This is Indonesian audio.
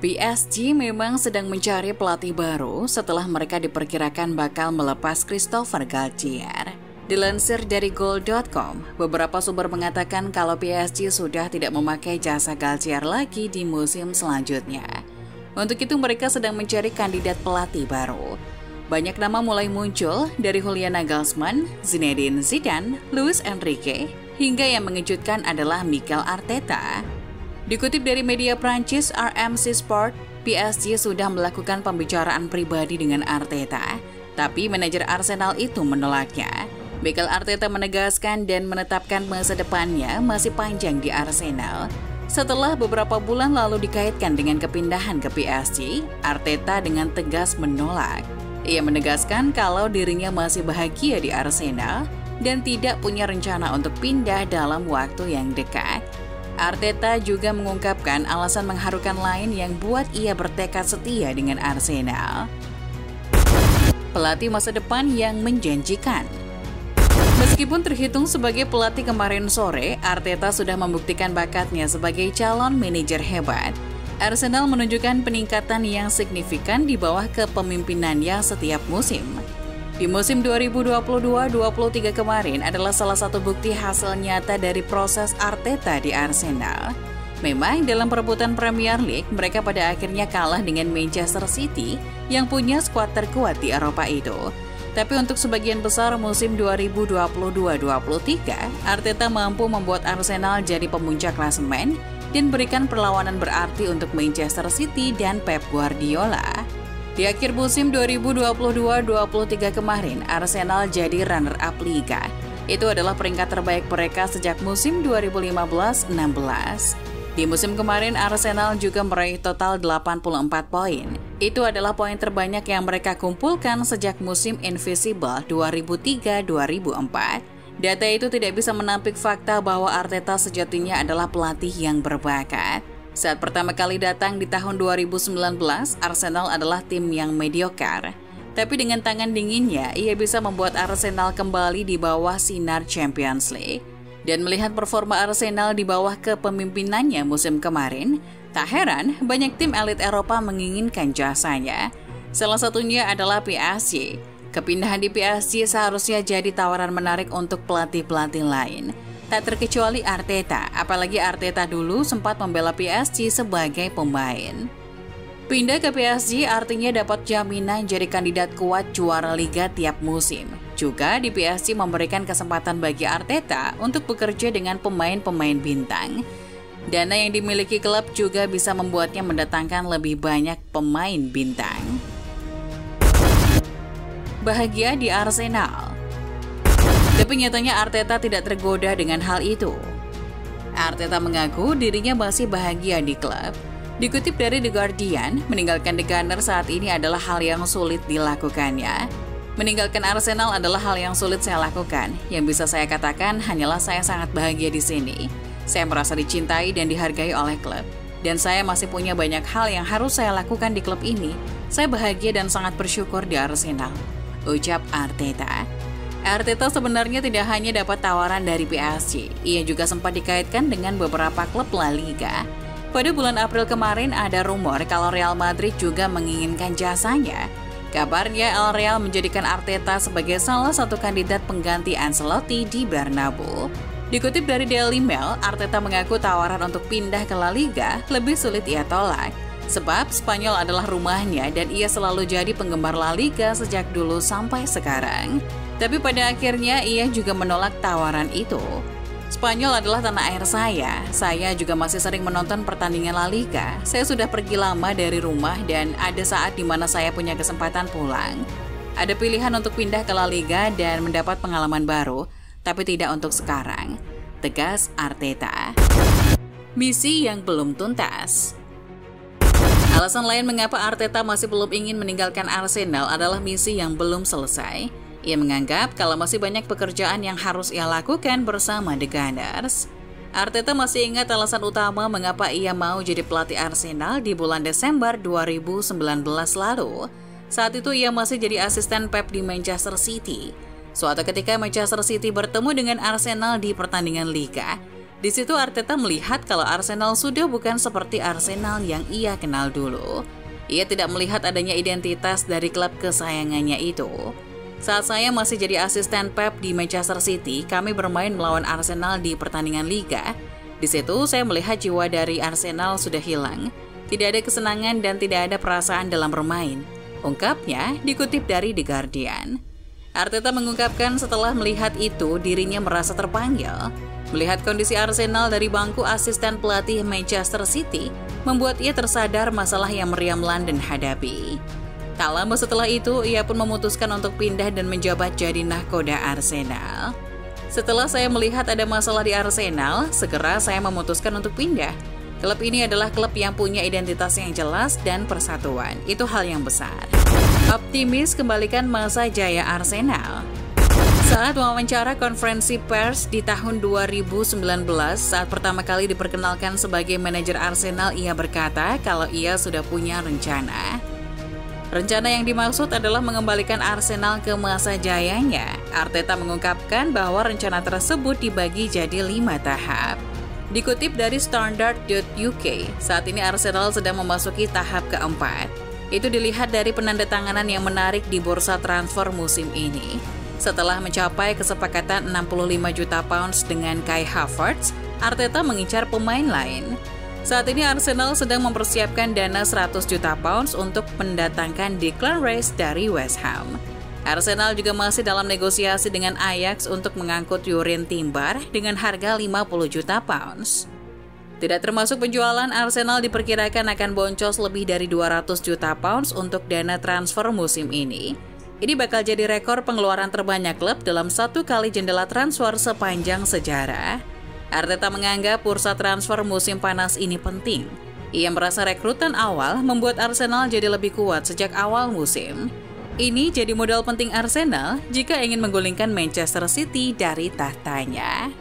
PSG memang sedang mencari pelatih baru setelah mereka diperkirakan bakal melepas Christopher Galtier. Dilansir dari Goal.com, beberapa sumber mengatakan kalau PSG sudah tidak memakai jasa Galtier lagi di musim selanjutnya. Untuk itu mereka sedang mencari kandidat pelatih baru. Banyak nama mulai muncul dari Julian Nagelsmann, Zinedine Zidane, Luis Enrique, hingga yang mengejutkan adalah Mikel Arteta. Dikutip dari media Prancis RMC Sport, PSG sudah melakukan pembicaraan pribadi dengan Arteta, tapi manajer Arsenal itu menolaknya. Mikel Arteta menegaskan dan menetapkan masa depannya masih panjang di Arsenal. Setelah beberapa bulan lalu dikaitkan dengan kepindahan ke PSG, Arteta dengan tegas menolak. Ia menegaskan kalau dirinya masih bahagia di Arsenal dan tidak punya rencana untuk pindah dalam waktu yang dekat. Arteta juga mengungkapkan alasan mengharukan lain yang buat ia bertekad setia dengan Arsenal. Pelatih masa depan yang menjanjikan. Meskipun terhitung sebagai pelatih kemarin sore, Arteta sudah membuktikan bakatnya sebagai calon manajer hebat. Arsenal menunjukkan peningkatan yang signifikan di bawah kepemimpinannya setiap musim. Di musim 2022-23 kemarin adalah salah satu bukti hasil nyata dari proses Arteta di Arsenal. Memang dalam perebutan Premier League, mereka pada akhirnya kalah dengan Manchester City yang punya skuad terkuat di Eropa itu. Tapi untuk sebagian besar musim 2022-23, Arteta mampu membuat Arsenal jadi pemuncak klasemen dan berikan perlawanan berarti untuk Manchester City dan Pep Guardiola. Di akhir musim 2022-23 kemarin, Arsenal jadi runner-up Liga. Itu adalah peringkat terbaik mereka sejak musim 2015-16. Di musim kemarin, Arsenal juga meraih total 84 poin. Itu adalah poin terbanyak yang mereka kumpulkan sejak musim Invisible 2003-2004. Data itu tidak bisa menampik fakta bahwa Arteta sejatinya adalah pelatih yang berbakat. Saat pertama kali datang di tahun 2019, Arsenal adalah tim yang mediocre. Tapi dengan tangan dinginnya, ia bisa membuat Arsenal kembali di bawah sinar Champions League. Dan melihat performa Arsenal di bawah kepemimpinannya musim kemarin, tak heran banyak tim elit Eropa menginginkan jasanya. Salah satunya adalah PSG. Kepindahan di PSG seharusnya jadi tawaran menarik untuk pelatih-pelatih lain. Tak terkecuali Arteta, apalagi Arteta dulu sempat membela PSG sebagai pemain. Pindah ke PSG artinya dapat jaminan jadi kandidat kuat juara Liga tiap musim. Juga di PSG memberikan kesempatan bagi Arteta untuk bekerja dengan pemain-pemain bintang. Dana yang dimiliki klub juga bisa membuatnya mendatangkan lebih banyak pemain bintang. Bahagia di Arsenal. Tapi nyatanya Arteta tidak tergoda dengan hal itu. Arteta mengaku dirinya masih bahagia di klub. Dikutip dari The Guardian, meninggalkan The Gunners saat ini adalah hal yang sulit dilakukannya. Meninggalkan Arsenal adalah hal yang sulit saya lakukan. Yang bisa saya katakan hanyalah saya sangat bahagia di sini. Saya merasa dicintai dan dihargai oleh klub. Dan saya masih punya banyak hal yang harus saya lakukan di klub ini. Saya bahagia dan sangat bersyukur di Arsenal, ucap Arteta. Arteta sebenarnya tidak hanya dapat tawaran dari PSG, ia juga sempat dikaitkan dengan beberapa klub La Liga. Pada bulan April kemarin ada rumor kalau Real Madrid juga menginginkan jasanya. Kabarnya El Real menjadikan Arteta sebagai salah satu kandidat pengganti Ancelotti di Bernabeu. Dikutip dari Daily Mail, Arteta mengaku tawaran untuk pindah ke La Liga lebih sulit ia tolak. Sebab Spanyol adalah rumahnya dan ia selalu jadi penggemar La Liga sejak dulu sampai sekarang. Tapi pada akhirnya ia juga menolak tawaran itu. Spanyol adalah tanah air saya juga masih sering menonton pertandingan La Liga. Saya sudah pergi lama dari rumah dan ada saat di mana saya punya kesempatan pulang. Ada pilihan untuk pindah ke La Liga dan mendapat pengalaman baru, tapi tidak untuk sekarang, tegas Arteta. Misi yang belum tuntas. Alasan lain mengapa Arteta masih belum ingin meninggalkan Arsenal adalah misi yang belum selesai. Ia menganggap kalau masih banyak pekerjaan yang harus ia lakukan bersama The Gunners. Arteta masih ingat alasan utama mengapa ia mau jadi pelatih Arsenal di bulan Desember 2019 lalu. Saat itu ia masih jadi asisten Pep di Manchester City. Suatu ketika Manchester City bertemu dengan Arsenal di pertandingan Liga. Di situ Arteta melihat kalau Arsenal sudah bukan seperti Arsenal yang ia kenal dulu. Ia tidak melihat adanya identitas dari klub kesayangannya itu. Saat saya masih jadi asisten Pep di Manchester City, kami bermain melawan Arsenal di pertandingan Liga. Di situ saya melihat jiwa dari Arsenal sudah hilang. Tidak ada kesenangan dan tidak ada perasaan dalam bermain. Ungkapnya dikutip dari The Guardian. Arteta mengungkapkan setelah melihat itu dirinya merasa terpanggil. Melihat kondisi Arsenal dari bangku asisten pelatih Manchester City membuat ia tersadar masalah yang meriam London hadapi. Tak lama setelah itu, ia pun memutuskan untuk pindah dan menjabat jadi nahkoda Arsenal. Setelah saya melihat ada masalah di Arsenal, segera saya memutuskan untuk pindah. Klub ini adalah klub yang punya identitas yang jelas dan persatuan. Itu hal yang besar. Optimis kembalikan masa jaya Arsenal. Saat wawancara konferensi pers di tahun 2019, saat pertama kali diperkenalkan sebagai manajer Arsenal, ia berkata kalau ia sudah punya rencana. Rencana yang dimaksud adalah mengembalikan Arsenal ke masa jayanya. Arteta mengungkapkan bahwa rencana tersebut dibagi jadi 5 tahap. Dikutip dari Standard.uk, saat ini Arsenal sedang memasuki tahap keempat. Itu dilihat dari penandatanganan yang menarik di bursa transfer musim ini. Setelah mencapai kesepakatan 65 juta pounds dengan Kai Havertz, Arteta mengincar pemain lain. Saat ini Arsenal sedang mempersiapkan dana 100 juta pounds untuk mendatangkan Declan Rice dari West Ham. Arsenal juga masih dalam negosiasi dengan Ajax untuk mengangkut Jurrien Timber dengan harga 50 juta pounds. Tidak termasuk penjualan, Arsenal diperkirakan akan boncos lebih dari 200 juta pounds untuk dana transfer musim ini. Ini bakal jadi rekor pengeluaran terbanyak klub dalam satu kali jendela transfer sepanjang sejarah. Arteta menganggap bursa transfer musim panas ini penting. Ia merasa rekrutan awal membuat Arsenal jadi lebih kuat sejak awal musim. Ini jadi modal penting Arsenal jika ingin menggulingkan Manchester City dari tahtanya.